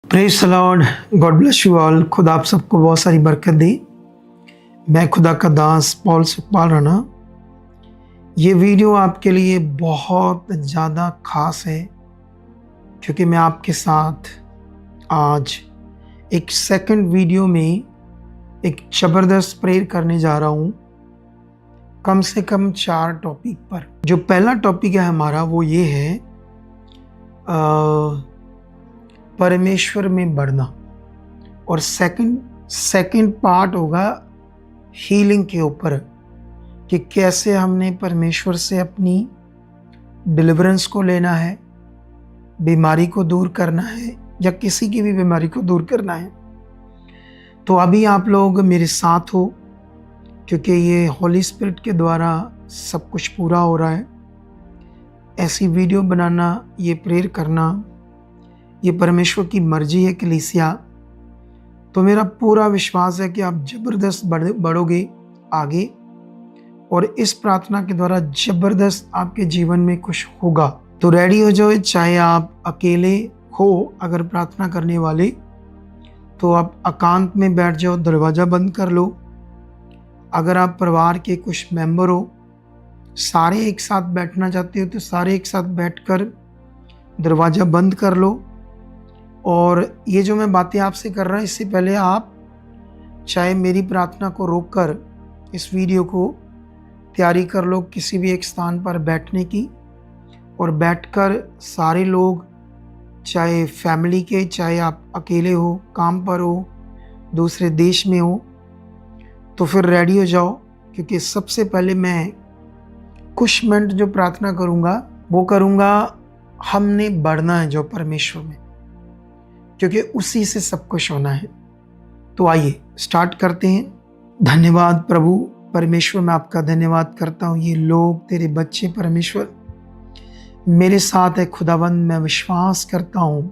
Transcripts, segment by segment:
Praise the Lord, God bless you all. खुदा आप सबको बहुत सारी बरकत दी। मैं खुदा का दास पॉल सुखपाल राणा। ये वीडियो आपके लिए बहुत ज़्यादा खास है क्योंकि मैं आपके साथ आज एक सेकंड वीडियो में एक ज़बरदस्त प्रेयर करने जा रहा हूँ, कम से कम 4 टॉपिक पर। जो पहला टॉपिक है हमारा वो ये है परमेश्वर में बढ़ना, और सेकंड पार्ट होगा हीलिंग के ऊपर कि कैसे हमने परमेश्वर से अपनी डिलीवरेंस को लेना है, बीमारी को दूर करना है या किसी की भी बीमारी को दूर करना है। तो अभी आप लोग मेरे साथ हो क्योंकि ये हॉली स्पिरिट के द्वारा सब कुछ पूरा हो रहा है। ऐसी वीडियो बनाना, ये प्रेयर करना, ये परमेश्वर की मर्जी है कलीसिया। तो मेरा पूरा विश्वास है कि आप ज़बरदस्त बढ़ोगे आगे, और इस प्रार्थना के द्वारा ज़बरदस्त आपके जीवन में कुछ होगा। तो रेडी हो जाओ, चाहे आप अकेले हो अगर प्रार्थना करने वाले तो आप एकांत में बैठ जाओ, दरवाज़ा बंद कर लो। अगर आप परिवार के कुछ मेंबर हो, सारे एक साथ बैठना चाहते हो तो सारे एक साथ बैठकर दरवाज़ा बंद कर लो। और ये जो मैं बातें आपसे कर रहा हूँ, इससे पहले आप चाहे मेरी प्रार्थना को रोककर इस वीडियो को तैयारी कर लो किसी भी एक स्थान पर बैठने की, और बैठकर सारे लोग, चाहे फैमिली के, चाहे आप अकेले हो, काम पर हो, दूसरे देश में हो, तो फिर रेडी हो जाओ क्योंकि सबसे पहले मैं कुछ मिनट जो प्रार्थना करूँगा वो करूँगा हमने बढ़ना है जो परमेश्वर में, क्योंकि उसी से सब कुछ होना है। तो आइए स्टार्ट करते हैं। धन्यवाद प्रभु परमेश्वर, मैं आपका धन्यवाद करता हूँ। ये लोग तेरे बच्चे परमेश्वर मेरे साथ है खुदावंद। मैं विश्वास करता हूँ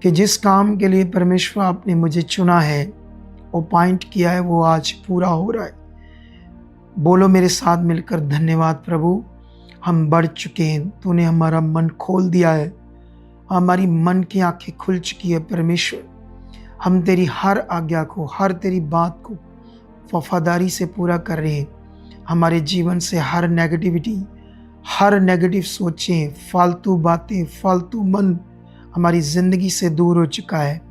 कि जिस काम के लिए परमेश्वर आपने मुझे चुना है, अपॉइंट किया है, वो आज पूरा हो रहा है। बोलो मेरे साथ मिलकर, धन्यवाद प्रभु, हम बढ़ चुके हैं। तूने हमारा मन खोल दिया है, हमारी मन की आंखें खुल चुकी है परमेश्वर। हम तेरी हर आज्ञा को, हर तेरी बात को वफादारी से पूरा कर रहे हैं। हमारे जीवन से हर नेगेटिविटी, हर नेगेटिव सोचें, फालतू बातें, फालतू मन हमारी ज़िंदगी से दूर हो चुका है।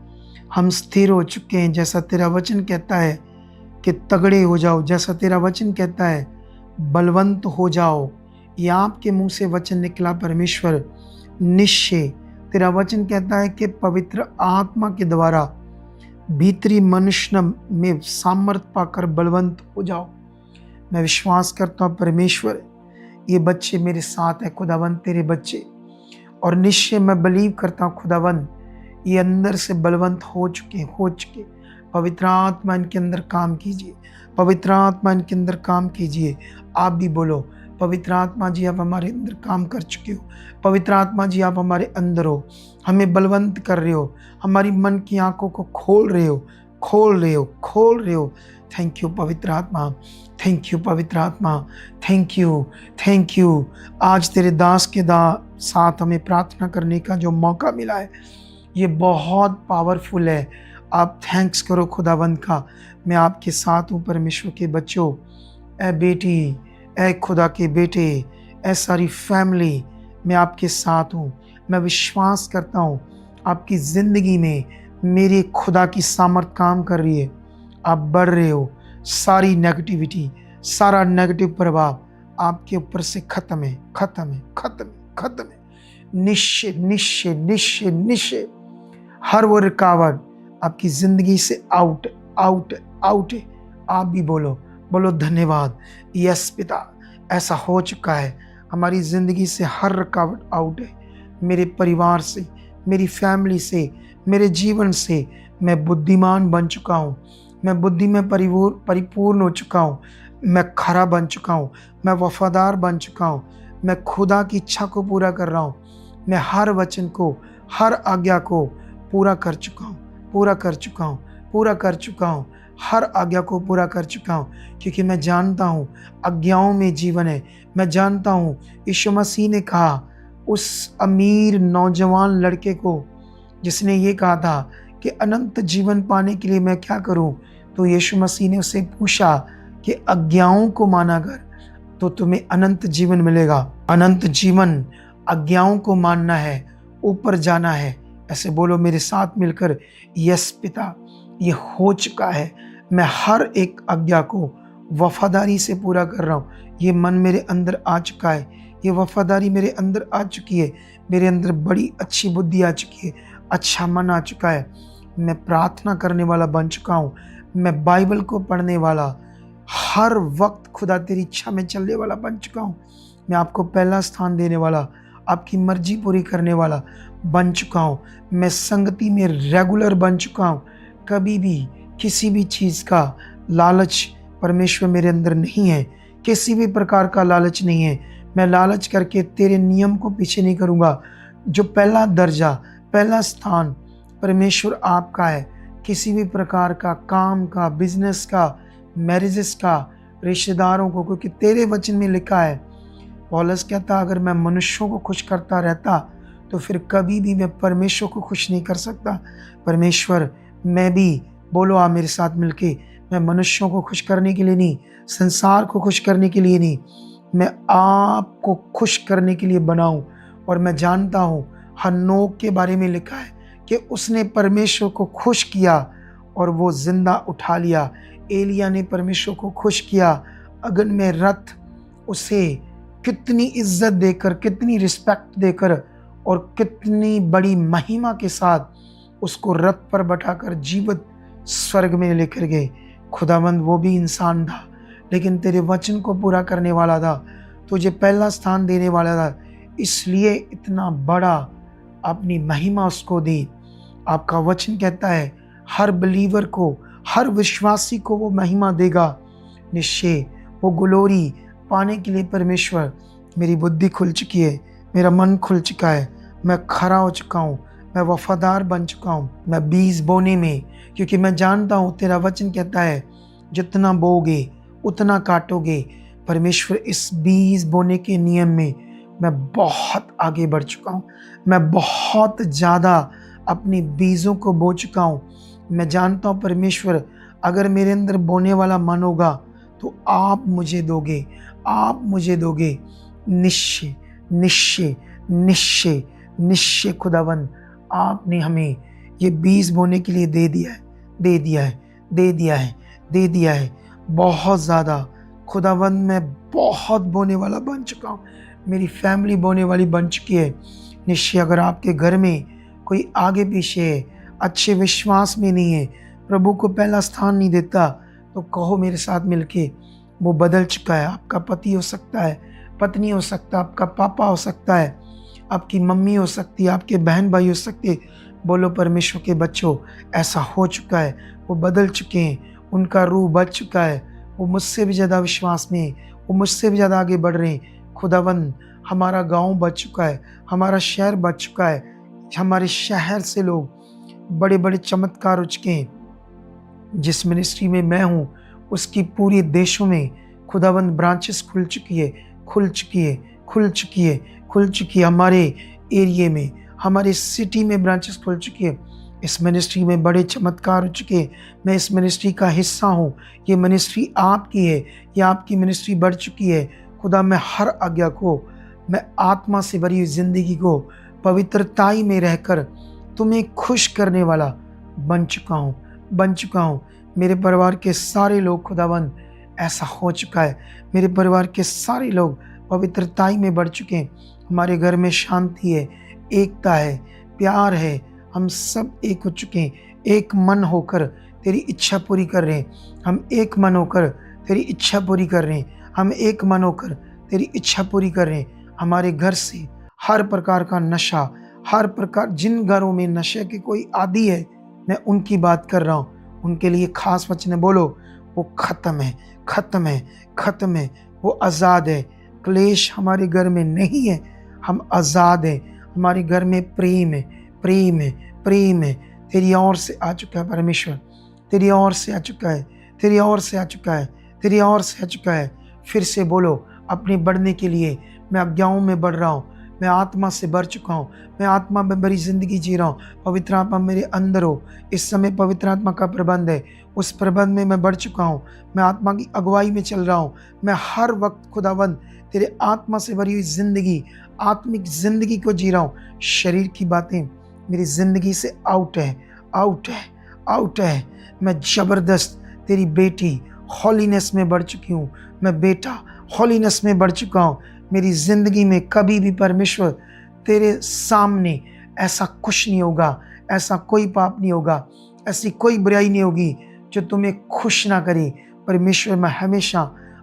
हम स्थिर हो चुके हैं। जैसा तेरा वचन कहता है कि तगड़े हो जाओ, जैसा तेरा वचन कहता है बलवंत हो जाओ। ये आपके मुंह से वचन निकला परमेश्वर। निश्चय तेरा वचन कहता है कि पवित्र आत्मा के द्वारा भीतरी मनुष्य में सामर्थ पाकर बलवंत हो जाओ। मैं विश्वास करता हूँ परमेश्वर, ये बच्चे मेरे साथ है खुदावंत, तेरे बच्चे, और निश्चय मैं बिलीव करता हूँ खुदावंत, ये अंदर से बलवंत हो चुके। पवित्र आत्मा इनके अंदर काम कीजिए, पवित्र आत्मा इनके अंदर काम कीजिए। आप भी बोलो, पवित्र आत्मा जी आप हमारे अंदर काम कर चुके हो। पवित्र आत्मा जी आप हमारे अंदर हो, हमें बलवंत कर रहे हो, हमारी मन की आंखों को खोल रहे हो। थैंक यू पवित्र आत्मा, थैंक यू पवित्र आत्मा, थैंक यू। आज तेरे दास के साथ हमें प्रार्थना करने का जो मौका मिला है, ये बहुत पावरफुल है। आप थैंक्स करो खुदावंत का। मैं आपके साथ हूँ परमेश्वर के बच्चों, ए बेटी, ए खुदा के बेटे, ए सारी फैमिली, मैं आपके साथ हूँ। मैं विश्वास करता हूँ आपकी ज़िंदगी में मेरे खुदा की सामर्थ काम कर रही है। आप बढ़ रहे हो। सारी नेगेटिविटी, सारा नेगेटिव प्रभाव आपके ऊपर से खत्म है। निश्चय हर वो रुकावट आपकी ज़िंदगी से आउट है। आप भी बोलो धन्यवाद। यस पिता, ऐसा हो चुका है। हमारी ज़िंदगी से हर रुकावट आउट है। मेरे परिवार से, मेरी फैमिली से, मेरे जीवन से मैं बुद्धिमान बन चुका हूँ। मैं बुद्धि में परिपूर्ण हो चुका हूँ। मैं खरा बन चुका हूँ। मैं वफादार बन चुका हूँ। मैं खुदा की इच्छा को पूरा कर रहा हूँ। मैं हर वचन को, हर आज्ञा को पूरा कर चुका हूँ। हर आज्ञा को पूरा कर चुका हूँ, क्योंकि मैं जानता हूँ आज्ञाओं में जीवन है। मैं जानता हूँ यीशु मसीह ने कहा उस अमीर नौजवान लड़के को जिसने ये कहा था कि अनंत जीवन पाने के लिए मैं क्या करूं? तो यीशु मसीह ने उससे पूछा कि आज्ञाओं को माना कर तो तुम्हें अनंत जीवन मिलेगा। अनंत जीवन आज्ञाओं को मानना है, ऊपर जाना है। ऐसे बोलो मेरे साथ मिलकर, यस पिता, ये हो चुका है। मैं हर एक आज्ञा को वफादारी से पूरा कर रहा हूँ। ये मन मेरे अंदर आ चुका है, ये वफादारी मेरे अंदर आ चुकी है, मेरे अंदर बड़ी अच्छी बुद्धि आ चुकी है, अच्छा मन आ चुका है। मैं प्रार्थना करने वाला बन चुका हूँ, मैं बाइबल को पढ़ने वाला, हर वक्त खुदा तेरी इच्छा में चलने वाला बन चुका हूँ। मैं आपको पहला स्थान देने वाला, आपकी मर्जी पूरी करने वाला बन चुका हूँ। मैं संगति में रेगुलर बन चुका हूँ। कभी भी किसी भी चीज़ का लालच परमेश्वर मेरे अंदर नहीं है, किसी भी प्रकार का लालच नहीं है। मैं लालच करके तेरे नियम को पीछे नहीं करूँगा। जो पहला दर्जा, पहला स्थान परमेश्वर आपका है, किसी भी प्रकार का काम का, बिजनेस का, मैरिजेस का, रिश्तेदारों को, क्योंकि तेरे वचन में लिखा है, पौलुस कहता अगर मैं मनुष्यों को खुश करता रहता तो फिर कभी भी मैं परमेश्वर को खुश नहीं कर सकता। परमेश्वर, मैं भी, बोलो आप मेरे साथ मिलके, मैं मनुष्यों को खुश करने के लिए नहीं, संसार को खुश करने के लिए नहीं, मैं आपको खुश करने के लिए बनाऊं। और मैं जानता हूँ हनोक के बारे में लिखा है कि उसने परमेश्वर को खुश किया और वो जिंदा उठा लिया। एलिया ने परमेश्वर को खुश किया। अगन में रथ उसे कितनी इज्जत देकर, कितनी रिस्पेक्ट देकर और कितनी बड़ी महिमा के साथ उसको रथ पर बैठाकर जीवित स्वर्ग में लेकर गए। खुदावंद वो भी इंसान था, लेकिन तेरे वचन को पूरा करने वाला था, तुझे पहला स्थान देने वाला था, इसलिए इतना बड़ा अपनी महिमा उसको दी। आपका वचन कहता है हर बिलीवर को, हर विश्वासी को वो महिमा देगा। निश्चय वो ग्लोरी पाने के लिए परमेश्वर, मेरी बुद्धि खुल चुकी है, मेरा मन खुल चुका है, मैं खरा हो चुका हूँ, मैं वफादार बन चुका हूँ। मैं बीज बोने में, क्योंकि मैं जानता हूँ तेरा वचन कहता है जितना बोगे उतना काटोगे। परमेश्वर, इस बीज बोने के नियम में मैं बहुत आगे बढ़ चुका हूँ। मैं बहुत ज़्यादा अपने बीजों को बो चुका हूँ। मैं जानता हूँ परमेश्वर, अगर मेरे अंदर बोने वाला मन होगा तो आप मुझे दोगे, आप मुझे दोगे। निश्चय निश्चय निश्चय निश्चय खुदावन, आपने हमें ये बीज बोने के लिए दे दिया है, दे दिया है, दे दिया है, दे दिया है। बहुत ज़्यादा खुदावन, मैं बहुत बोने वाला बन चुका हूँ, मेरी फैमिली बोने वाली बन चुकी है। निश्चय अगर आपके घर में कोई आगे पीछे है, अच्छे विश्वास में नहीं है, प्रभु को पहला स्थान नहीं देता, तो कहो मेरे साथ मिलके, वो बदल चुका है। आपका पति हो सकता है, पत्नी हो सकता है, आपका पापा हो सकता है, आपकी मम्मी हो सकती है, आपके बहन भाई हो सकते हैं। बोलो परमेश्वर के बच्चों, ऐसा हो चुका है, वो बदल चुके हैं, उनका रूह बच चुका है, वो मुझसे भी ज़्यादा विश्वास में है, वो मुझसे भी ज़्यादा आगे बढ़ रहे हैं। खुदावन, हमारा गांव बच चुका है, हमारा शहर बच चुका है, हमारे शहर से लोग बड़े बड़े चमत्कार हो चुके हैं। जिस मिनिस्ट्री में मैं हूँ उसकी पूरे देशों में खुदावंद ब्रांचेस खुल चुकी है, खुल चुकी है, खुल चुकी है, खुल चुकी है। हमारे एरिए में, हमारे सिटी में ब्रांचेस खुल चुकी है। इस मिनिस्ट्री में बड़े चमत्कार हो चुके हैं। मैं इस मिनिस्ट्री का हिस्सा हूँ। ये मिनिस्ट्री आपकी है, ये आपकी मिनिस्ट्री बढ़ चुकी है। खुदा, मैं हर आज्ञा को, मैं आत्मा से भरी हुई जिंदगी को पवित्रताई में रहकर तुम्हें खुश करने वाला बन चुका हूँ, बन चुका हूँ। मेरे परिवार के सारे लोग, खुदावंद, ऐसा हो चुका है। मेरे परिवार के सारे लोग पवित्रताई में बढ़ चुके हैं। हमारे घर में शांति है, एकता है, प्यार है। हम सब एक हो चुके हैं, एक मन होकर तेरी इच्छा पूरी कर रहे हैं। हम एक मन होकर तेरी इच्छा पूरी कर रहे हैं। हम एक मन होकर तेरी इच्छा पूरी कर रहे हैं। हमारे घर से हर प्रकार का नशा, हर प्रकार, जिन घरों में नशे के कोई आदी है, मैं उनकी बात कर रहा हूँ। उनके लिए खास वचन है, बोलो वो खत्म है, खत्म है, खत्म है, वो आज़ाद है। क्लेश हमारे घर में नहीं है, हम आज़ाद हैं। हमारे घर में प्रेम है, प्रेम है, प्रेम है। तेरी ओर से आ चुका है परमेश्वर, तेरी ओर से आ चुका है, तेरी ओर से आ चुका है, तेरी ओर से आ चुका है। फिर से बोलो, अपने बढ़ने के लिए मैं आज्ञाओं में बढ़ रहा हूँ, मैं आत्मा से भर चुका हूँ, मैं आत्मा में भरी जिंदगी जी रहा हूँ। पवित्र आत्मा मेरे अंदर हो। इस समय पवित्र आत्मा का प्रबंध है, उस प्रबंध में मैं बढ़ चुका हूँ। मैं आत्मा की अगुवाई में चल रहा हूँ। मैं हर वक्त खुदावंद तेरे आत्मा से भरी हुई जिंदगी, आत्मिक जिंदगी को जी रहा हूँ। शरीर की बातें मेरी जिंदगी से आउट है, आउट है, आउट है। मैं जबरदस्त तेरी बेटी हॉलीनेस में बढ़ चुकी हूँ। मैं बेटा हॉलीनेस में बढ़ चुका हूँ। मेरी जिंदगी में कभी भी परमेश्वर तेरे सामने ऐसा कुछ नहीं होगा, ऐसा कोई पाप नहीं होगा, ऐसी कोई बुराई नहीं होगी जो तुम्हें खुश ना करे। परमेश्वर, मैं हमेशा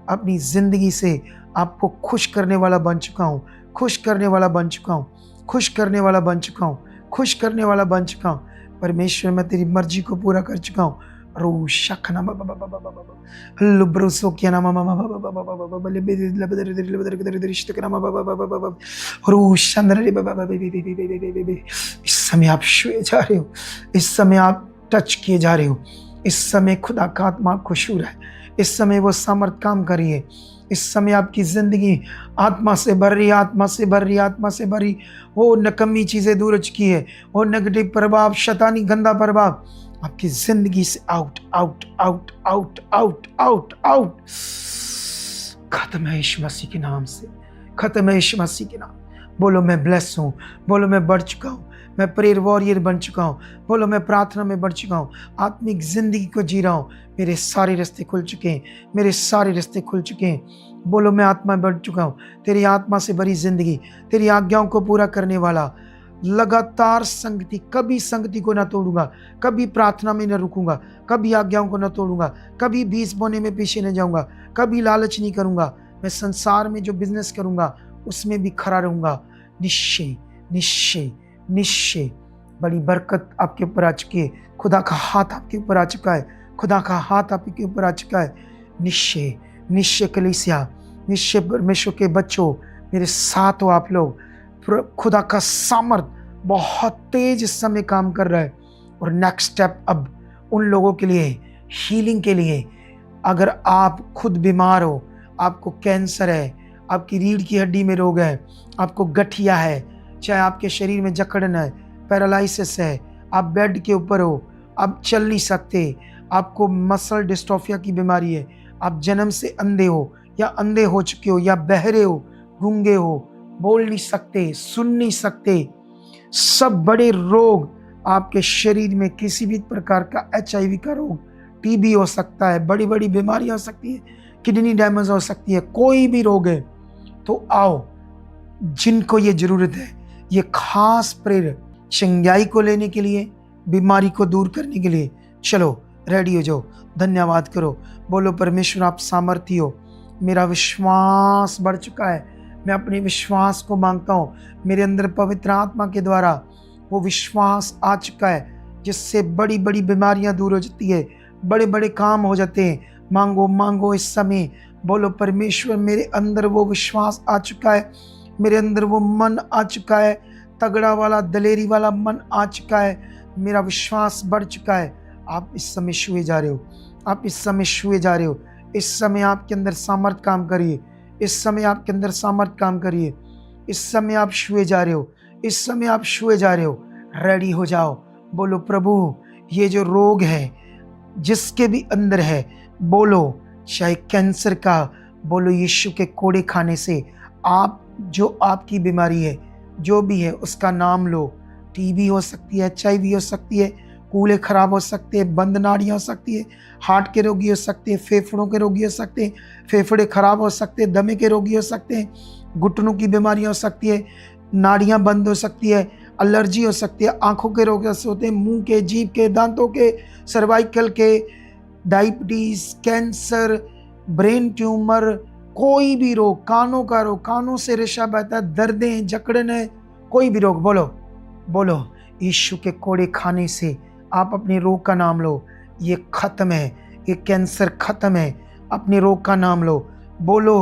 अपनी जिंदगी से आपको खुश करने वाला बन चुका हूँ, खुश करने वाला बन चुका हूँ, खुश करने वाला बन चुका हूँ, खुश करने वाला बन चुका हूँ। परमेश्वर, मैं तेरी मर्जी को पूरा कर चुका हूँ। रो शखना लुब्रोसो क्या नाम इस समय आप छुए जा रहे हो, इस समय आप टच किए जा रहे हो। इस समय खुदा का आत्मा खुशूर है। इस समय वो सामर्थ काम कर रही है। इस समय आपकी जिंदगी आत्मा से भर रही है, आत्मा से भर रही है, आत्मा से भरी। वो नकम्मी चीजें दूर हो चुकी है, वो नेगेटिव प्रभाव, शैतानी गंदा प्रभाव आपकी जिंदगी से out, out, out, out, out, out, out. खत्म है यीशु मसीह के नाम से, खत्म है यीशु मसीह के नाम। बोलो मैं ब्लेस हूँ, बोलो मैं बढ़ चुका हूँ, मैं प्रेयर वॉरियर बन चुका हूँ। बोलो मैं प्रार्थना में बढ़ चुका हूँ, आत्मिक जिंदगी को जी रहा हूँ। मेरे सारे रास्ते खुल चुके हैं, मेरे सारे रास्ते खुल चुके हैं। बोलो मैं आत्मा में बढ़ चुका हूँ। तेरी आत्मा से भरी जिंदगी, तेरी आज्ञाओं को पूरा करने वाला, लगातार संगति, कभी संगति को ना तोड़ूंगा, कभी प्रार्थना में न रुकूंगा, कभी आज्ञाओं को न तोड़ूंगा, कभी बीज बोने में पीछे न जाऊंगा, कभी लालच नहीं करूंगा। मैं संसार में जो बिजनेस करूंगा उसमें भी खड़ा रहूंगा। निश्चय, निश्चय, निश्चय बड़ी बरकत आपके ऊपर आ चुकी है। खुदा का हाथ आपके ऊपर आ चुका है, खुदा का हाथ आपके ऊपर आ चुका है। निश्चय, निश्चय कलीसिया, निश्चय परमेश्वर के बच्चों, मेरे साथ हो आप लोग। खुदा का सामर्थ बहुत तेज इस समय काम कर रहा है। और नेक्स्ट स्टेप अब उन लोगों के लिए, हीलिंग के लिए, अगर आप खुद बीमार हो, आपको कैंसर है, आपकी रीढ़ की हड्डी में रोग है, आपको गठिया है, चाहे आपके शरीर में जकड़न है, पैरालिसिस है, आप बेड के ऊपर हो, आप चल नहीं सकते, आपको मसल डिस्ट्रोफिया की बीमारी है, आप जन्म से अंधे हो या अंधे हो चुके हो या बहरे हो, गूंगे हो, बोल नहीं सकते, सुन नहीं सकते, सब बड़े रोग आपके शरीर में, किसी भी प्रकार का HIV का रोग, TB हो सकता है, बड़ी बड़ी बीमारियां हो सकती है, किडनी डैमेज हो सकती है, कोई भी रोग है तो आओ। जिनको ये जरूरत है, ये खास प्रेयर चंगाई को लेने के लिए, बीमारी को दूर करने के लिए, चलो रेडी हो जाओ, धन्यवाद करो। बोलो परमेश्वर आप सामर्थी हो, मेरा विश्वास बढ़ चुका है, मैं अपने विश्वास को मांगता हूँ। मेरे अंदर पवित्र आत्मा के द्वारा वो विश्वास आ चुका है जिससे बड़ी बड़ी बीमारियां दूर हो जाती है, बड़े बड़े काम हो जाते हैं। मांगो मांगो इस समय। बोलो परमेश्वर मेरे अंदर वो विश्वास आ चुका है, मेरे अंदर वो मन आ चुका है, तगड़ा वाला दलेरी वाला मन आ चुका है, मेरा विश्वास बढ़ चुका है। आप इस समय छुए जा रहे हो, आप इस समय छुए जा रहे हो। इस समय आपके अंदर सामर्थ काम करिए, इस समय आपके अंदर सामर्थ काम करिए। इस समय आप छुए जा रहे हो, इस समय आप छुए जा रहे हो। रेडी हो जाओ। बोलो प्रभु ये जो रोग है जिसके भी अंदर है, बोलो चाहे कैंसर का, बोलो यीशु के कोड़े खाने से आप, जो आपकी बीमारी है जो भी है उसका नाम लो। TB हो सकती है, HIV हो सकती है, कूल्हे खराब हो सकते हैं, बंद नाड़ियाँ हो सकती है, हार्ट के रोगी हो सकते हैं, फेफड़ों के रोगी हो सकते हैं, फेफड़े खराब हो सकते हैं, दमे के रोगी हो सकते हैं, घुटनों की बीमारियाँ हो सकती है, नाड़ियाँ बंद हो सकती है, एलर्जी हो सकती है, आंखों के रोग होते हैं, मुंह के, जीभ के, दांतों के, सर्वाइकल के, डायबिटीज, कैंसर, ब्रेन ट्यूमर, कोई भी रोग, कानों का रोग, कानों से रेशा बहता है, दर्दें, जकड़न है, कोई भी रोग, बोलो बोलो यीशु के कोड़े खाने से आप अपने रोग का नाम लो। ये खत्म है, ये कैंसर खत्म है, अपने रोग का नाम लो। बोलो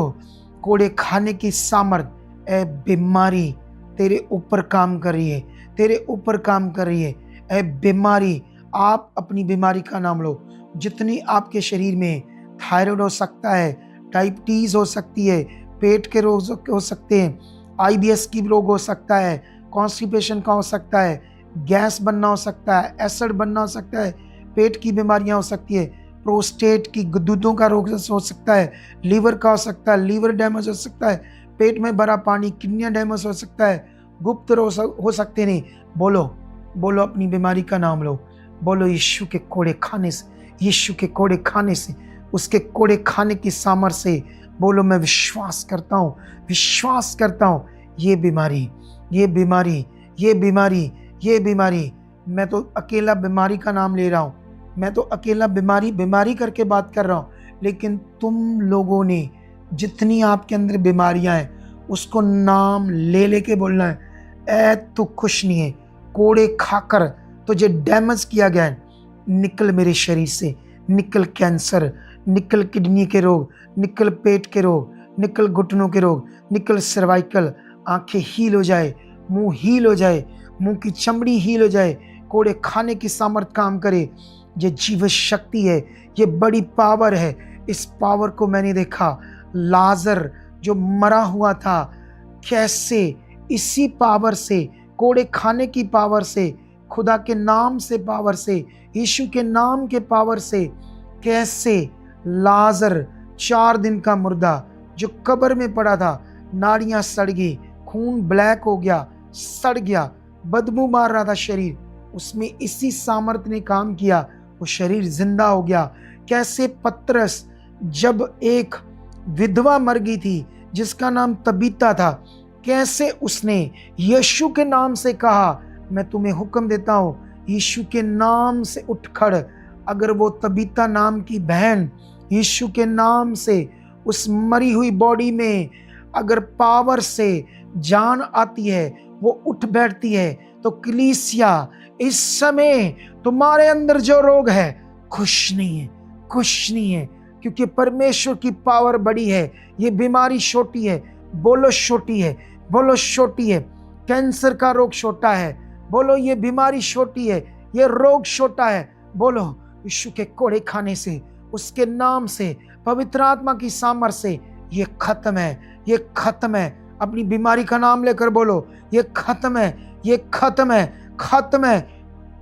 कोड़े खाने की सामर्थ, ए बीमारी तेरे ऊपर काम कर रही है, तेरे ऊपर काम कर रही है। ए बीमारी, आप अपनी बीमारी का नाम लो। जितनी आपके शरीर में, थायराइड हो सकता है, डायबिटीज हो सकती है, पेट के रोग हो सकते हैं, आईबीएस की रोग हो सकता है, कॉन्स्टिपेशन का हो सकता है, गैस बनना हो सकता है, एसिड बनना हो सकता है, पेट की बीमारियां हो सकती है, प्रोस्टेट की गुर्दों का रोग हो सकता है, लीवर का हो सकता है, लीवर डैमेज हो सकता है, पेट में भरा पानी, किडनियां डैमेज हो सकता है, गुप्त रोग हो सकते नहीं। बोलो बोलो, अपनी बीमारी का नाम लो। बोलो यीशु के कोड़े खाने से, यीशु के कोड़े खाने से, उसके कोड़े खाने की सामर्थ्य से बोलो मैं विश्वास करता हूँ, विश्वास करता हूँ। ये बीमारी, ये बीमारी, ये बीमारी, ये बीमारी, मैं तो अकेला बीमारी का नाम ले रहा हूँ, मैं तो अकेला बीमारी बीमारी करके बात कर रहा हूँ, लेकिन तुम लोगों ने जितनी आपके अंदर बीमारियां हैं उसको नाम ले लेके बोलना है, ऐ तू खुश नहीं है, कोड़े खाकर तुझे डैमेज किया गया है, निकल मेरे शरीर से, निकल कैंसर, निकल किडनी के रोग, निकल पेट के रोग, निकल घुटनों के रोग, निकल सर्वाइकल, आंखें हील हो जाए, मुंह हील हो जाए, मुंह की चमड़ी हील हो जाए, कोड़े खाने की सामर्थ काम करे। ये जीव शक्ति है, ये बड़ी पावर है। इस पावर को मैंने देखा, लाजर जो मरा हुआ था, कैसे इसी पावर से, कोड़े खाने की पावर से, खुदा के नाम से पावर से, यीशु के नाम के पावर से, कैसे लाजर 4 दिन का मुर्दा जो कब्र में पड़ा था, नाड़ियां सड़ गई, खून ब्लैक हो गया, सड़ गया, बदबू मार रहा था शरीर, उसमें इसी सामर्थ ने काम किया, वो शरीर जिंदा हो गया। कैसे पतरस जब एक विधवा मर गई थी जिसका नाम तबीता था, कैसे उसने यीशु के नाम से कहा, मैं तुम्हें हुक्म देता हूं यीशु के नाम से उठ खड़। अगर वो तबीता नाम की बहन यीशु के नाम से उस मरी हुई बॉडी में अगर पावर से जान आती है, वो उठ बैठती है, तो कलीसिया इस समय तुम्हारे अंदर जो रोग है खुश नहीं है, खुश नहीं है, क्योंकि परमेश्वर की पावर बड़ी है। ये बीमारी छोटी है, बोलो छोटी है, बोलो छोटी है। कैंसर का रोग छोटा है, बोलो ये बीमारी छोटी है, ये रोग छोटा है। बोलो यीशु के कोड़े खाने से, उसके नाम से, पवित्र आत्मा की सामर्थ से ये खत्म है, ये खत्म है। अपनी बीमारी का नाम लेकर बोलो, ये खत्म है, ये खत्म है, खत्म है,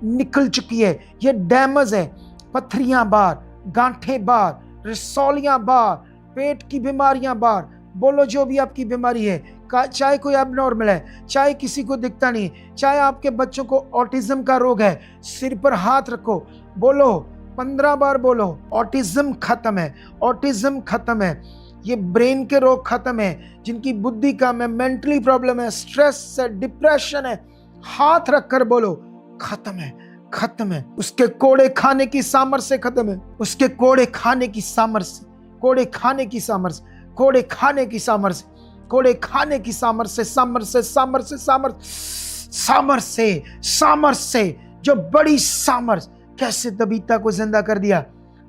निकल चुकी है, ये डैमेज है। पथरियां बाहर, गांठें बाहर, रसौलियां बाहर, पेट की बीमारियां बाहर। बोलो जो भी आपकी बीमारी है, चाहे कोई एबनॉर्मल है, चाहे किसी को दिखता नहीं, चाहे आपके बच्चों को ऑटिज्म का रोग है, सिर पर हाथ रखो, बोलो 15 बार बोलो, ऑटिज्म खत्म है, ऑटिज्म खत्म है। ये ब्रेन के रोग खत्म है, जिनकी बुद्धि कम है, मेंटली प्रॉब्लम है, स्ट्रेस है, डिप्रेशन है, हाथ रखकर बोलो खत्म है, खत्म है। उसके कोड़े खाने की सामर्थ से खत्म है, उसके कोड़े खाने की सामर्थ से, कोड़े खाने की सामर्थ, कोड़े खाने की सामर्थ, कोड़े खाने की सामर्थ से, सामर्थ से, सामर्थ से, सामर्थ, सामर्थ से, सामर्थ से, जो बड़ी सामर्थ। कैसे तबीता को जिंदा कर दिया,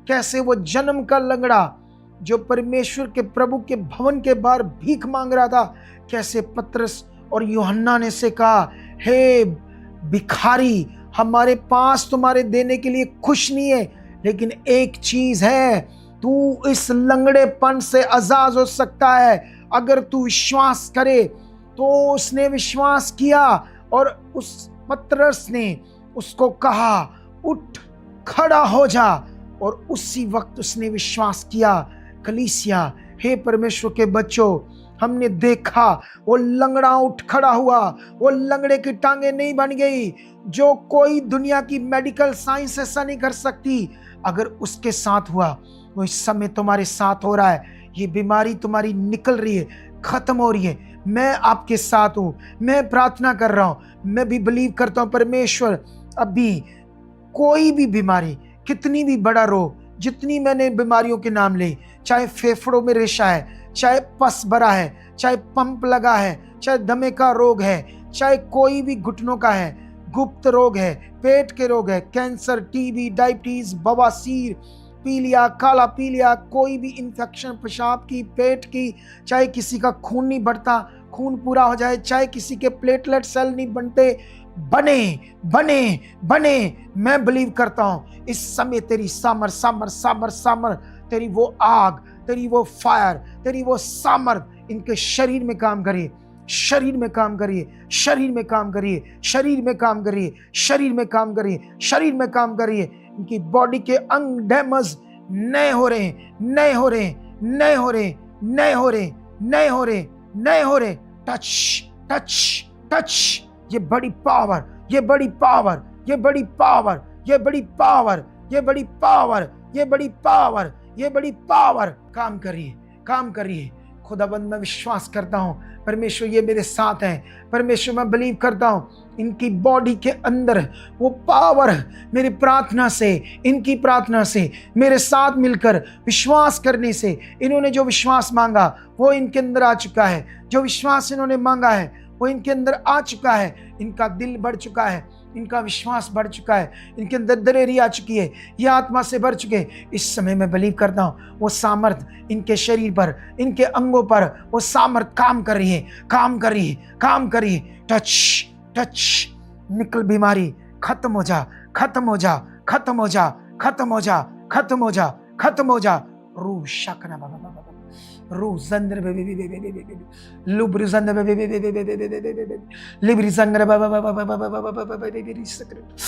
कैसे वो जन्म का लंगड़ा जो परमेश्वर के प्रभु के भवन के बाहर भीख मांग रहा था, कैसे पतरस और यूहन्ना ने से कहा, हे भिखारी, हमारे पास तुम्हारे देने के लिए कुछ नहीं है, लेकिन एक चीज है, तू इस लंगड़ेपन से आजाद हो सकता है अगर तू विश्वास करे। तो उसने विश्वास किया और उस पतरस ने उसको कहा, उठ खड़ा हो जा, और उसी वक्त उसने विश्वास किया। कलीसिया, हे परमेश्वर के बच्चों, हमने देखा वो लंगड़ा उठ खड़ा हुआ, वो लंगड़े की टांगे नहीं बन गई, जो कोई दुनिया की मेडिकल साइंस ऐसा नहीं कर सकती। अगर उसके साथ हुआ, वो इस समय तुम्हारे साथ हो रहा है। ये बीमारी तुम्हारी निकल रही है, खत्म हो रही है। मैं आपके साथ हूं, मैं प्रार्थना कर रहा हूं, मैं भी बिलीव करता हूं परमेश्वर अभी कोई भी बीमारी, कितनी भी बड़ा रोग, जितनी मैंने बीमारियों के नाम लिए, चाहे फेफड़ों में रेशा है, चाहे पस भरा है, चाहे पंप लगा है, चाहे दमे का रोग है, चाहे कोई भी घुटनों का है, गुप्त रोग है, पेट के रोग है, कैंसर, टीबी, डायबिटीज, बवासीर, पीलिया, काला पीलिया, कोई भी इंफेक्शन पेशाब की, पेट की, चाहे किसी का खून नहीं बढ़ता, खून पूरा हो जाए, चाहे किसी के प्लेटलेट सेल नहीं बनते, बने बने बने। मैं बिलीव करता हूं इस समय तेरी सामर सामर सामर सामर, तेरी वो आग, तेरी वो फायर, तेरी वो सामर्थ इनके शरीर में काम करे। शरीर में काम करिए, शरीर में काम करिए, शरीर में काम करिए, शरीर में काम करिए, शरीर में काम करिए। इनकी बॉडी के अंग डैमेज नए हो रहे हैं, नए हो रहे हैं, नए हो रहे हैं, नए हो रहे हैं, नए हो रहे हैं, नए हो रहे। Touch touch touch. ये बड़ी पावर, ये बड़ी पावर, ये बड़ी पावर, ये बड़ी पावर, ये बड़ी पावर, ये बड़ी पावर, ये बड़ी पावर। काम करिए, काम करिए। खुदाबंद मैं विश्वास करता हूँ परमेश्वर ये मेरे साथ हैं। परमेश्वर मैं बिलीव करता हूँ इनकी बॉडी के अंदर वो पावर मेरी प्रार्थना से, इनकी प्रार्थना से, मेरे साथ मिलकर विश्वास करने से, इन्होंने जो विश्वास मांगा वो इनके अंदर आ चुका है। जो विश्वास इन्होंने मांगा है वो इनके अंदर आ चुका है। इनका दिल बढ़ चुका है, इनका विश्वास बढ़ चुका है, इनके अंदर दलेरी आ चुकी है, ये आत्मा से भर चुके। इस समय मैं बिलीव करता हूँ वो सामर्थ इनके शरीर पर, इनके अंगों पर वो सामर्थ काम कर रही है, काम कर रही है, काम कर रही है। Touch touch. निकल बीमारी, खत्म हो जा, खत्म हो जा, खत्म हो जा, खत्म हो जा, खत्म हो जा, खत्म हो जा। रू शकना बाबा बाबा रू जंद्र बेबी बेबी बेबी बेबी लुब्र जंद्र बेबी बेबी बेबी बेबी बेबी लिब्री जंद्र बाबा बाबा बाबा बाबा बाबा बेबी सकरेट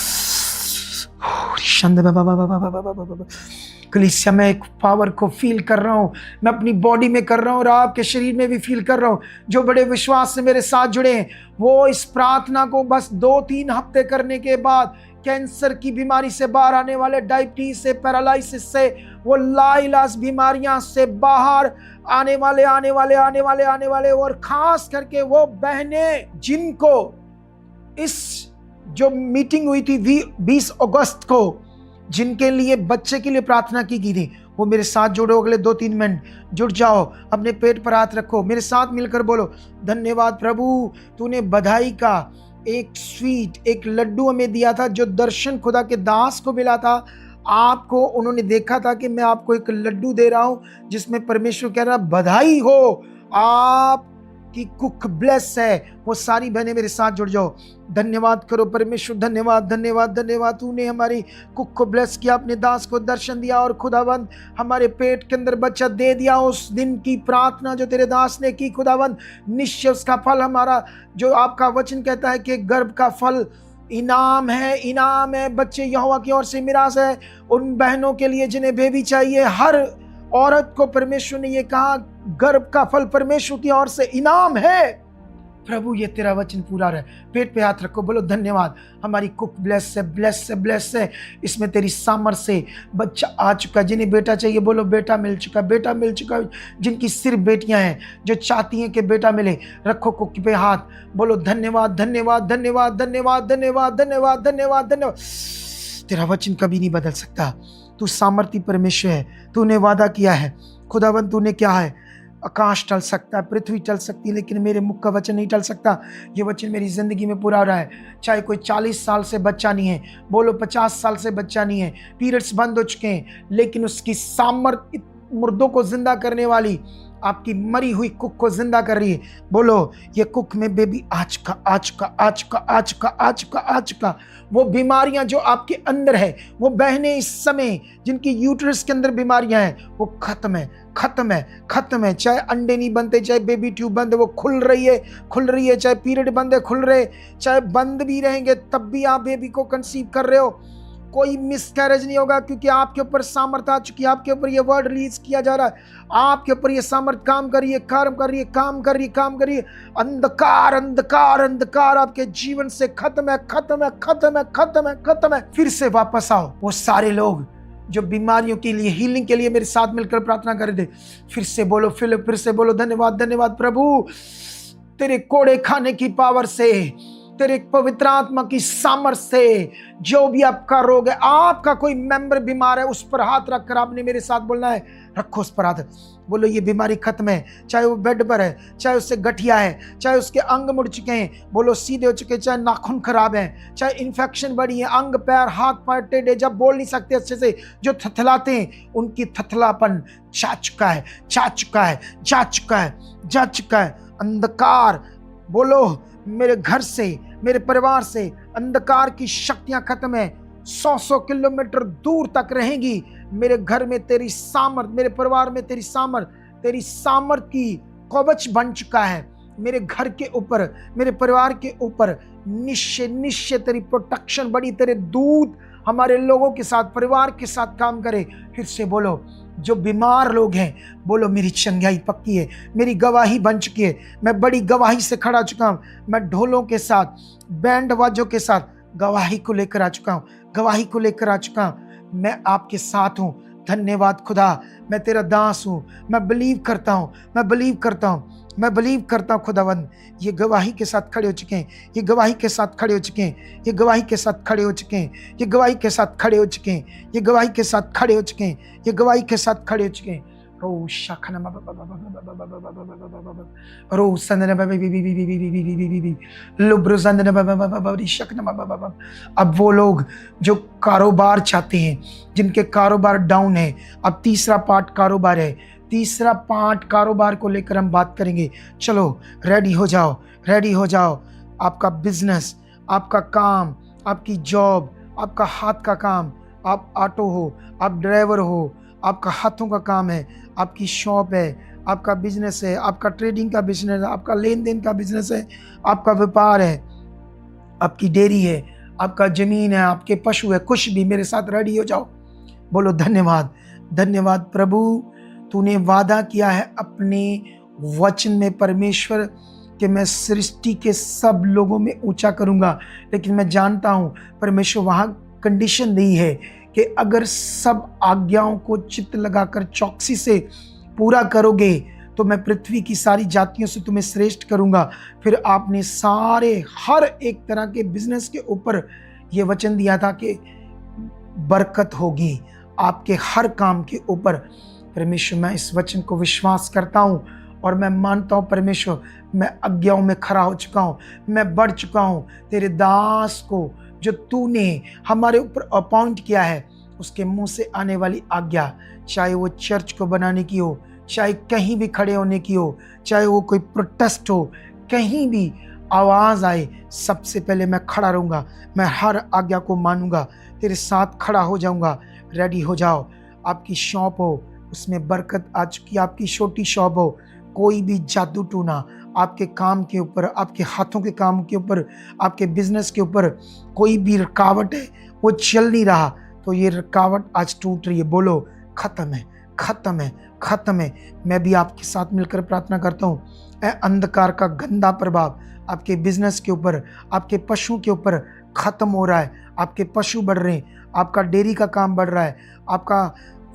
शंद बाबा बाबा बाबा बाबा बाबा। कलीसिया में एक पावर को फील कर रहा हूँ, मैं अपनी बॉडी में कर रहा हूँ और आपके शरीर में भी फील कर रहा हूँ। जो बड़े विश्वास से मेरे साथ जुड़े हैं वो इस प्रार्थना को बस 2-3 हफ्ते करने के बाद कैंसर की बीमारी से बाहर आने वाले, डायबिटीज से, पैरालिसिस से, वो लाइलाज बीमारियां से बाहर आने वाले और खास करके वो बहनें जिनको इस जो मीटिंग हुई थी 20 अगस्त को, जिनके लिए बच्चे के लिए प्रार्थना की गई थी, वो मेरे साथ जुड़ो। अगले 2-3 मिनट जुड़ जाओ, अपने पेट पर हाथ रखो, मेरे साथ मिलकर बोलो धन्यवाद प्रभु, तूने बधाई का एक स्वीट, एक लड्डू हमें दिया था जो दर्शन खुदा के दास को मिला था। आपको उन्होंने देखा था कि मैं आपको एक लड्डू दे रहा हूं जिसमें परमेश्वर कह रहा बधाई हो, आप की कुक ब्लेस है। वो सारी बहनें मेरे साथ जुड़ जाओ, धन्यवाद करो परमेश्वर, धन्यवाद धन्यवाद धन्यवाद, तूने हमारी कुक को ब्लेस किया, अपने दास को दर्शन दिया और खुदावंद हमारे पेट के अंदर बच्चा दे दिया। उस दिन की प्रार्थना जो तेरे दास ने की खुदावंद, निश्चय उसका फल हमारा, जो आपका वचन कहता है कि गर्भ का फल इनाम है, इनाम है, बच्चे यहोवा की ओर से मिरास है उन बहनों के लिए जिन्हें बेबी चाहिए। हर औरत को परमेश्वर ने ये कहा गर्भ का फल परमेश्वर की ओर से इनाम है। प्रभु ये तेरा वचन पूरा रहे। पेट पे हाथ रखो, बोलो धन्यवाद, हमारी कुक ब्लेस है, ब्लेस है, ब्लेस है। इसमें तेरी सामर्थ से बच्चा आ चुका। जिन्हें बेटा चाहिए बोलो बेटा मिल चुका, बेटा मिल चुका। जिनकी सिर्फ बेटियां हैं, जो चाहती हैं कि बेटा मिले, रखो कुक पे हाथ, बोलो धन्यवाद धन्यवाद धन्यवाद धन्यवाद धन्यवाद धन्यवाद धन्यवाद धन्यवाद। तेरा वचन कभी नहीं बदल सकता। तू सामर्थी परमेश्वर है, तूने वादा किया है खुदावंद। तूने क्या है, आकाश टल सकता है, पृथ्वी टल सकती है, लेकिन मेरे मुख का वचन नहीं टल सकता। ये वचन मेरी जिंदगी में पूरा हो रहा है। चाहे कोई 40 साल से बच्चा नहीं है, बोलो 50 साल से बच्चा नहीं है, पीरियड्स बंद हो चुके हैं, लेकिन उसकी सामर्थ मुर्दों को जिंदा करने वाली आपकी मरी हुई कुक को जिंदा कर रही है। बोलो ये कुक में बेबी आ चुका, आ चुका, आ चुका, आ चुका, आ चुका, आ चुका। वो बीमारियां जो आपके अंदर है, वो बहनें इस समय जिनकी यूट्रस के अंदर बीमारियां हैं, वो खत्म है, खत्म है, खत्म है। चाहे अंडे नहीं बनते, चाहे बेबी ट्यूब बंद है, वो खुल रही है, खुल रही है। चाहे पीरियड बंद है, खुल रहे, चाहे बंद भी रहेंगे तब भी आप बेबी को कंसीव कर रहे हो। कोई मिसकैरेज नहीं होगा क्योंकि आपके ऊपर सामर्थ आ चुकी है। आपके ऊपर ये वर्ड रिलीज किया जा रहा है, आपके ऊपर ये सामर्थ काम कर रही है, काम कर रही है, काम कर रही है, काम कर रही है। अंधकार अंधकार अंधकार आपके जीवन से खत्म है, खत्म है, खत्म है, खत्म है, खत्म है। फिर से वापस आओ। वो सारे लोग जो बीमारियों के लिए, हीलिंग के लिए मेरे साथ मिलकर प्रार्थना कर रहे थे, फिर से बोलो, फिर से बोलो धन्यवाद धन्यवाद प्रभु, तेरे कोड़े खाने की पावर से, तेरे पवित्र आत्मा की सामर्थ से, जो भी आपका रोग है, आपका कोई मेंबर बीमार है, उस पर हाथ रखकर आपने मेरे साथ बोलना है, रखो उस पर हाथ, बोलो ये बीमारी खत्म है। चाहे वो बेड पर है, चाहे उससे गठिया है, चाहे उसके अंग मुड़ चुके हैं, बोलो सीधे हो चुके, चाहे नाखून खराब है, चाहे इन्फेक्शन बढ़ी है, अंग पैर हाथ पैर टेढ़े, जब बोल नहीं सकते अच्छे से, जो थथलाते हैं, उनकी थथलापन जा चुका है, जा चुका है, जा चुका है, जा चुका है। अंधकार, बोलो मेरे घर से, मेरे परिवार से अंधकार की शक्तियां खत्म है। 100 किलोमीटर दूर तक रहेंगी। मेरे घर में तेरी सामर्थ, मेरे परिवार में तेरी सामर्थ की कवच बन चुका है। मेरे घर के ऊपर, मेरे परिवार के ऊपर निश्चय निश्चय तेरी प्रोटेक्शन बड़ी, तेरे दूत हमारे लोगों के साथ, परिवार के साथ काम करे। फिर से बोलो, जो बीमार लोग हैं बोलो मेरी चंगाई पक्की है, मेरी गवाही बन चुकी है, मैं बड़ी गवाही से खड़ा चुका हूँ, मैं ढोलों के साथ, बैंड बाजों के साथ गवाही को लेकर आ चुका हूँ, गवाही को लेकर आ चुका हूँ। मैं आपके साथ हूँ। धन्यवाद खुदा, मैं तेरा दास हूँ, मैं बिलीव करता हूँ, मैं बिलीव करता हूँ, मैं बिलीव करता हूँ खुदावंद। ये गवाही के साथ खड़े हो चुके हैं, ये गवाही के साथ खड़े हो चुके हैं, ये गवाही के साथ खड़े हो चुके हैं, ये गवाही के साथ खड़े हो चुके हैं, ये गवाही के साथ खड़े हो चुके हैं, ये गवाही के साथ खड़े हो चुके हैं। रो शाखना रो संदन लुब्रो संदन शखना। अब वो लोग जो कारोबार चाहते हैं, जिनके कारोबार डाउन है, अब तीसरा पार्ट कारोबार है, तीसरा पार्ट कारोबार को लेकर हम बात करेंगे। चलो रेडी हो जाओ, रेडी हो जाओ। आपका बिजनेस, आपका काम, आपकी जॉब, आपका हाथ का काम, आप ऑटो हो, आप ड्राइवर हो, आपका हाथों का काम है, आपकी शॉप है, आपका बिजनेस है, आपका ट्रेडिंग का बिजनेस है, आपका लेन देन का बिजनेस है, आपका व्यापार है, आपकी डेयरी है, आपका जमीन है, आपके पशु है, कुछ भी, मेरे साथ रेडी हो जाओ। बोलो धन्यवाद, धन्यवाद प्रभु, तूने वादा किया है अपने वचन में परमेश्वर कि मैं सृष्टि के सब लोगों में ऊंचा करूंगा। लेकिन मैं जानता हूं परमेश्वर वहां कंडीशन दी है कि अगर सब आज्ञाओं को चित्त लगाकर चौकसी से पूरा करोगे तो मैं पृथ्वी की सारी जातियों से तुम्हें श्रेष्ठ करूंगा। फिर आपने सारे हर एक तरह के बिजनेस के ऊपर ये वचन दिया था कि बरकत होगी आपके हर काम के ऊपर। परमेश्वर मैं इस वचन को विश्वास करता हूँ और मैं मानता हूँ परमेश्वर, मैं आज्ञाओं में खड़ा हो चुका हूँ, मैं बढ़ चुका हूँ। तेरे दास को जो तूने हमारे ऊपर अपॉइंट किया है, उसके मुंह से आने वाली आज्ञा, चाहे वो चर्च को बनाने की हो, चाहे कहीं भी खड़े होने की हो, चाहे वो कोई प्रोटेस्ट हो, कहीं भी आवाज़ आए, सबसे पहले मैं खड़ा रहूँगा, मैं हर आज्ञा को मानूंगा, तेरे साथ खड़ा हो जाऊँगा। रेडी हो जाओ। आपकी शॉप हो, उसमें बरकत आ चुकी, आपकी छोटी शॉप हो, कोई भी जादू टूना आपके काम के ऊपर, आपके हाथों के काम के ऊपर, आपके बिजनेस के ऊपर कोई भी रुकावट है, वो चल नहीं रहा, तो ये रुकावट आज टूट रही है। बोलो खत्म है, खत्म है, खत्म है। मैं भी आपके साथ मिलकर प्रार्थना करता हूँ, अंधकार का गंदा प्रभाव आपके बिजनेस के ऊपर, आपके पशु के ऊपर खत्म हो रहा है। आपके पशु बढ़ रहे हैं, आपका डेयरी का काम बढ़ रहा है, आपका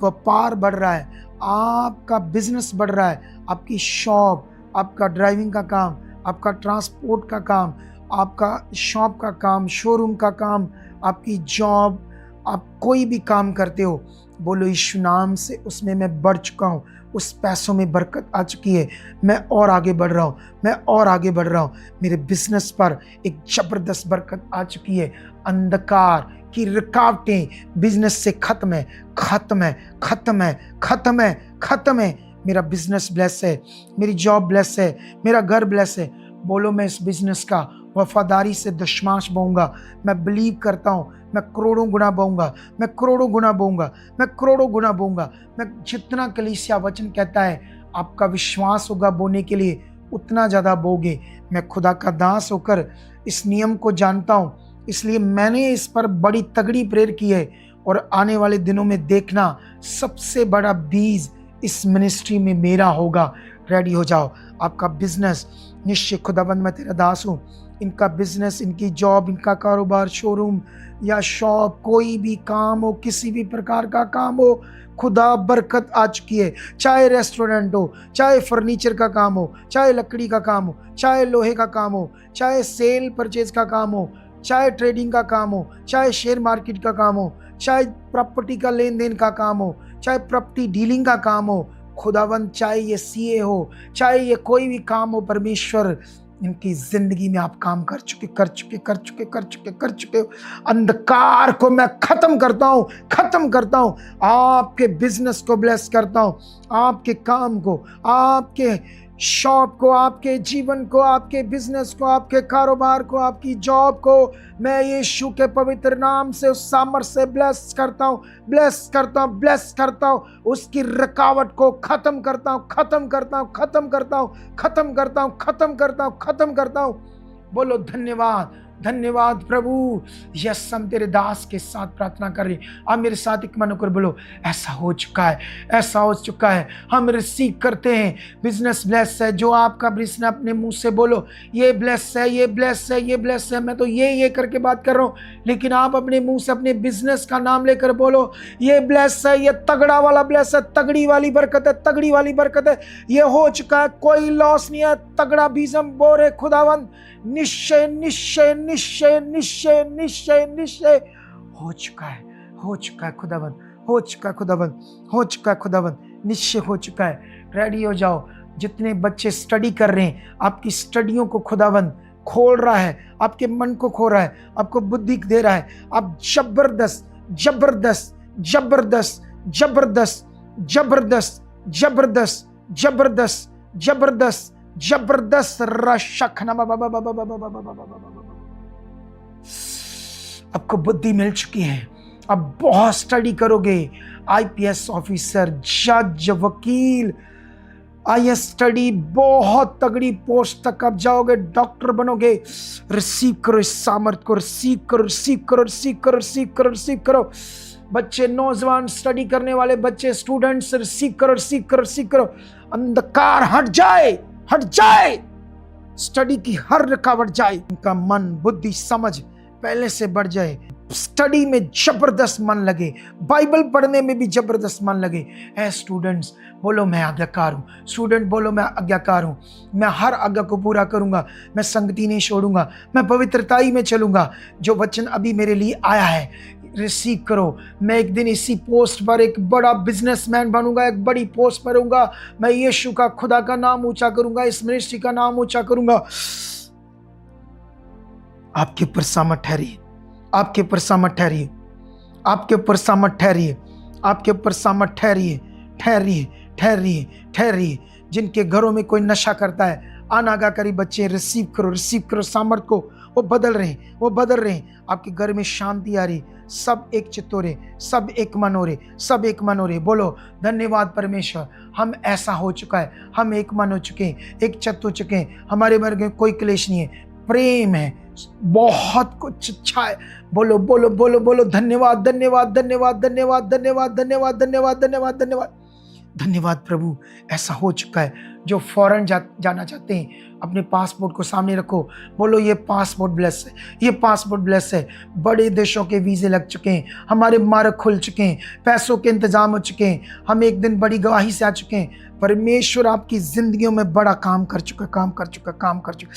व्यापार बढ़ रहा है, आपका बिजनेस बढ़ रहा है, आपकी शॉप, आपका ड्राइविंग का काम, आपका ट्रांसपोर्ट का काम, आपका शॉप का काम, शोरूम का काम, आपकी जॉब, आप कोई भी काम करते हो, बोलो यीशु नाम से उसमें मैं बढ़ चुका हूँ, उस पैसों में बरकत आ चुकी है, मैं और आगे बढ़ रहा हूँ, मैं और आगे बढ़ रहा हूँ। मेरे बिजनेस पर एक जबरदस्त बरकत आ चुकी है। अंधकार की रुकावटें बिजनेस से खत्म है, खत्म है, खत्म है, खत्म है, खत्म है। मेरा बिजनेस ब्लेस है, मेरी जॉब ब्लेस है, मेरा घर ब्लेस है। बोलो मैं इस बिजनेस का वफादारी से दशमांश बोऊंगा। मैं बिलीव करता हूँ मैं करोड़ों गुना बोऊंगा, मैं करोड़ों गुना बोऊंगा, मैं करोड़ों गुना बोऊंगा। मैं जितना कलीसिया वचन कहता है आपका विश्वास होगा बोने के लिए, उतना ज़्यादा बोगे। मैं खुदा का दास होकर इस नियम को जानता हूँ, इसलिए मैंने इस पर बड़ी तगड़ी प्रेयर की है। और आने वाले दिनों में देखना सबसे बड़ा बीज इस मिनिस्ट्री में मेरा होगा। रेडी हो जाओ। आपका बिजनेस निश्चय खुदाबंद मैं तेरा दास हूँ, इनका बिजनेस, इनकी जॉब, इनका कारोबार, शोरूम या शॉप, कोई भी काम हो, किसी भी प्रकार का काम हो, खुदा बरकत आ चुकी है। चाहे रेस्टोरेंट हो, चाहे फर्नीचर का काम हो, चाहे लकड़ी का काम हो, चाहे लोहे का काम हो, चाहे सेल परचेज का काम हो, चाहे ट्रेडिंग का काम हो, चाहे शेयर मार्केट का काम हो, चाहे प्रॉपर्टी का लेन देन का काम हो, चाहे प्रॉपर्टी डीलिंग का काम हो, खुदावंद चाहे ये सीए हो, चाहे ये कोई भी काम हो, परमेश्वर इनकी जिंदगी में आप काम कर चुके हो। अंधकार को मैं खत्म करता हूँ, आपके बिजनेस को ब्लेस करता हूँ, आपके काम को, आपके शॉप को, आपके जीवन को, आपके बिजनेस को, आपके कारोबार को, आपकी जॉब को मैं यीशु के पवित्र नाम से उस सामर्थ्य से ब्लेस करता हूँ, ब्लेस करता हूँ, ब्लेस करता हूँ। उसकी रुकावट को खत्म करता हूँ, खत्म करता हूँ, खत्म करता हूँ, खत्म करता हूँ, खत्म करता हूँ, खत्म करता हूँ। बोलो धन्यवाद, धन्यवाद प्रभु। यस, हम तेरे दास के साथ प्रार्थना कर रहे हैं। आप मेरे साथ एक मन होकर बोलो, ऐसा हो चुका है, ऐसा हो चुका है। हम रिसीव करते हैं। बिजनेस ब्लेस है। जो आपका बिजनेस, अपने मुंह से बोलो ये ब्लेस है, ये ब्लेस है, ये ब्लेस है। मैं तो ये करके बात कर रहा हूँ, लेकिन आप अपने मुंह से अपने बिजनेस का नाम लेकर बोलो ये ब्लेस है, ये तगड़ा वाला ब्लेस है, तगड़ी वाली बरकत है, तगड़ी वाली बरकत है। ये हो चुका है, कोई लॉस नहीं है। तगड़ा बीजम बोरे खुदावंद, निश्चय निश्चय निश्चय निश्चय निश्चय निश्चय हो चुका है, हो चुका है खुदावंद, हो चुका है खुदावंद, हो चुका है खुदावंद, निश्चय हो चुका है। रेडी हो जाओ। जितने बच्चे स्टडी कर रहे हैं, आपकी स्टडियों को खुदावंद खोल रहा है, आपके मन को खोल रहा है, आपको बुद्धि दे रहा है। आप जबरदस्त जबरदस्त जबरदस्त जबरदस्त जबरदस्त जबरदस्त जबरदस्त जबरदस्त जबरदस्त रशखना। आपको बुद्धि मिल चुकी है। अब बहुत स्टडी करोगे। आईपीएस ऑफिसर, जज, वकील, आईएएस स्टडी, बहुत तगड़ी पोस्ट तक आप जाओगे, डॉक्टर बनोगे। रिसीव करो इस सामर्थ को, रिसीव करो, रिसीव करो, रिसीव करो, रिसीव करो, रिसीव करो। बच्चे, नौजवान, स्टडी करने वाले बच्चे, स्टूडेंट्स, रिसीव करो, रिसीव करो, रिसीव करो। अंधकार हट जाए, हट जाए। स्टडी की हर रुकावट जाए। उनका मन, बुद्धि, समझ पहले से बढ़ जाए। स्टडी में जबरदस्त मन लगे, बाइबल पढ़ने में भी जबरदस्त मन लगे। है स्टूडेंट्स बोलो मैं आज्ञाकार हूँ। स्टूडेंट बोलो मैं आज्ञाकार हूँ। मैं हर आज्ञा को पूरा करूंगा। मैं संगति नहीं छोड़ूंगा। मैं पवित्रताई में चलूंगा। जो वचन अभी मेरे लिए आया है, रिसीव करो। मैं एक दिन इसी पोस्ट पर एक बड़ा बिजनेसमैन बनूंगा, एक बड़ी पोस्ट पर रहूंगा। मैं यीशु का, खुदा का नाम ऊंचा करूंगा, इस मिनिस्ट्री का नाम ऊंचा करूंगा। आपके ऊपर सामर्थ ठहरिए, आपके ऊपर सामर्थ ठहरिए, आपके ऊपर सामर्थ ठहरिए, आपके ऊपर सामर्थ ठहरिए, ठहरिए, ठहरिए, ठहरिए। जिनके घरों में कोई नशा करता है, अनागाकारी बच्चे, रिसीव करो, रिसीव करो सामर्थ को। वो बदल रहे हैं, वो बदल रहे हैं। आपके घर में शांति आ रही। सब एक चित्त हो रहे, सब एक मन हो रहे, सब एक मन हो रहे। बोलो धन्यवाद परमेश्वर, हम ऐसा हो चुका है। हम एक मन हो चुके हैं, एक चित्त हो चुके हैं। हमारे वर्ग में कोई क्लेश नहीं है, प्रेम है, बहुत कुछ अच्छा है। बोलो बोलो बोलो बोलो धन्यवाद धन्यवाद धन्यवाद धन्यवाद धन्यवाद धन्यवाद धन्यवाद धन्यवाद धन्यवाद धन्यवाद प्रभु। ऐसा हो चुका है। जो फॉरेन जाना चाहते हैं, अपने पासपोर्ट को सामने रखो। बोलो ये पासपोर्ट ब्लेस है, ये पासपोर्ट ब्लेस है। बड़े देशों के वीजे लग चुके हैं, हमारे मार्ग खुल चुके हैं, पैसों के इंतजाम हो चुके हैं। हम एक दिन बड़ी गवाही से आ चुके हैं। परमेश्वर आपकी जिंदगियों में बड़ा काम कर चुका, काम कर चुका, काम कर चुका।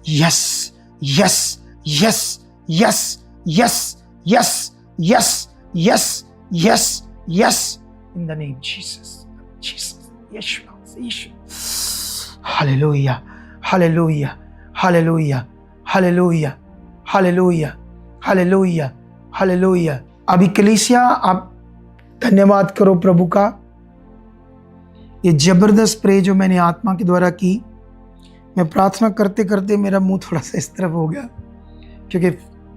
Yes yes yes yes yes yes yes yes yes yes in the name Jesus, Jesus, Yeshu, Yeshu. Hallelujah, hallelujah, hallelujah, hallelujah, hallelujah, hallelujah, hallelujah. अभी कलीसिया आप धन्यवाद करो प्रभु का। ये जबरदस्त प्रे जो मैंने आत्मा के द्वारा की, मैं प्रार्थना करते करते मेरा मुंह थोड़ा सा इस तरफ हो गया, क्योंकि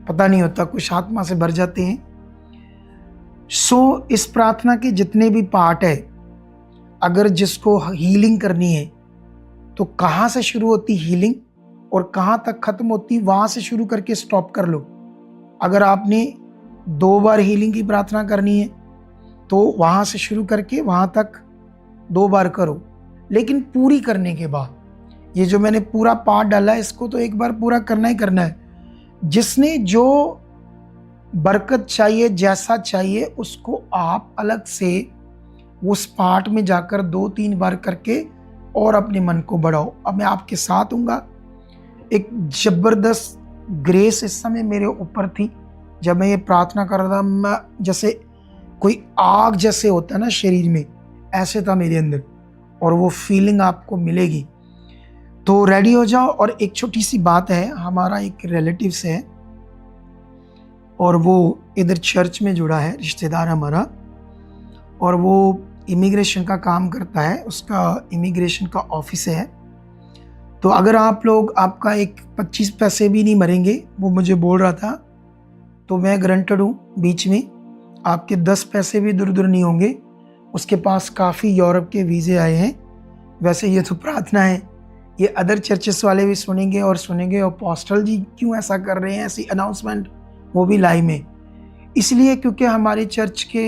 पता नहीं होता, कुछ आत्मा से भर जाते हैं। इस प्रार्थना के जितने भी पार्ट है, अगर जिसको हीलिंग करनी है तो कहाँ से शुरू होती हीलिंग और कहाँ तक खत्म होती, वहां से शुरू करके स्टॉप कर लो। अगर आपने 2 बार हीलिंग की प्रार्थना करनी है तो वहां से शुरू करके वहां तक 2 बार करो। लेकिन पूरी करने के बाद, ये जो मैंने पूरा पार्ट डाला है, इसको तो एक बार पूरा करना ही करना है। जिसने जो बरकत चाहिए, जैसा चाहिए, उसको आप अलग से उस पार्ट में जाकर 2-3 बार करके और अपने मन को बढ़ाओ। अब मैं आपके साथ हूँगा। एक जबरदस्त ग्रेस इस समय मेरे ऊपर थी जब मैं ये प्रार्थना कर रहा था। मैं जैसे कोई आग जैसे होता है ना शरीर में, ऐसे था मेरे अंदर, और वो फीलिंग आपको मिलेगी। तो रेडी हो जाओ। और एक छोटी सी बात है, हमारा एक रिलेटिव्स है और वो इधर चर्च में जुड़ा है, रिश्तेदार हमारा, और वो इमिग्रेशन का काम करता है, उसका इमिग्रेशन का ऑफिस है। तो अगर आप लोग, आपका एक 25 पैसे भी नहीं मरेंगे, वो मुझे बोल रहा था, तो मैं गारंटेड हूँ बीच में आपके 10 पैसे भी दूर नहीं होंगे। उसके पास काफ़ी यूरोप के वीज़े आए हैं। वैसे ये तो प्रार्थना है, ये अदर चर्चेस वाले भी सुनेंगे और अपोस्टल जी क्यों ऐसा कर रहे हैं, ऐसी अनाउंसमेंट, वो भी लाइव में। इसलिए क्योंकि हमारे चर्च के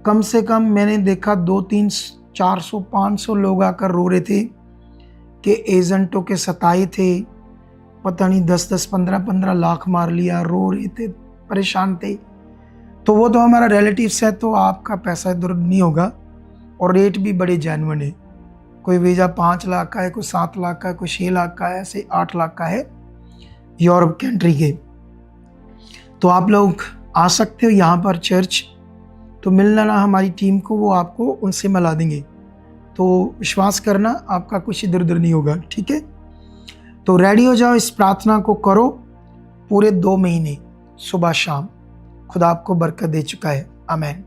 कम से कम मैंने देखा 200, 300, 400, 500 लोग आकर रो रहे थे कि एजेंटों के सताए थे, पता नहीं 10-10, 15-15 लाख मार लिया, रो रहे थे, परेशान थे। तो वो तो हमारा रिलेटिव्स है, तो आपका पैसा इधर नहीं होगा। और रेट भी बड़े जेन्युइन है। कोई वीज़ा 5 लाख का है, कोई 7 लाख का है, कोई 6 लाख का है, ऐसे 8 लाख का है यूरोप कंट्री के। तो आप लोग आ सकते हो यहाँ पर चर्च, तो मिलना ना हमारी टीम को, वो आपको उनसे मिला देंगे। तो विश्वास करना, आपका कुछ इधर उधर नहीं होगा, ठीक है। तो रेडी हो जाओ, इस प्रार्थना को करो पूरे 2 महीने सुबह शाम। खुदा आपको बरकत दे चुका है। आमीन।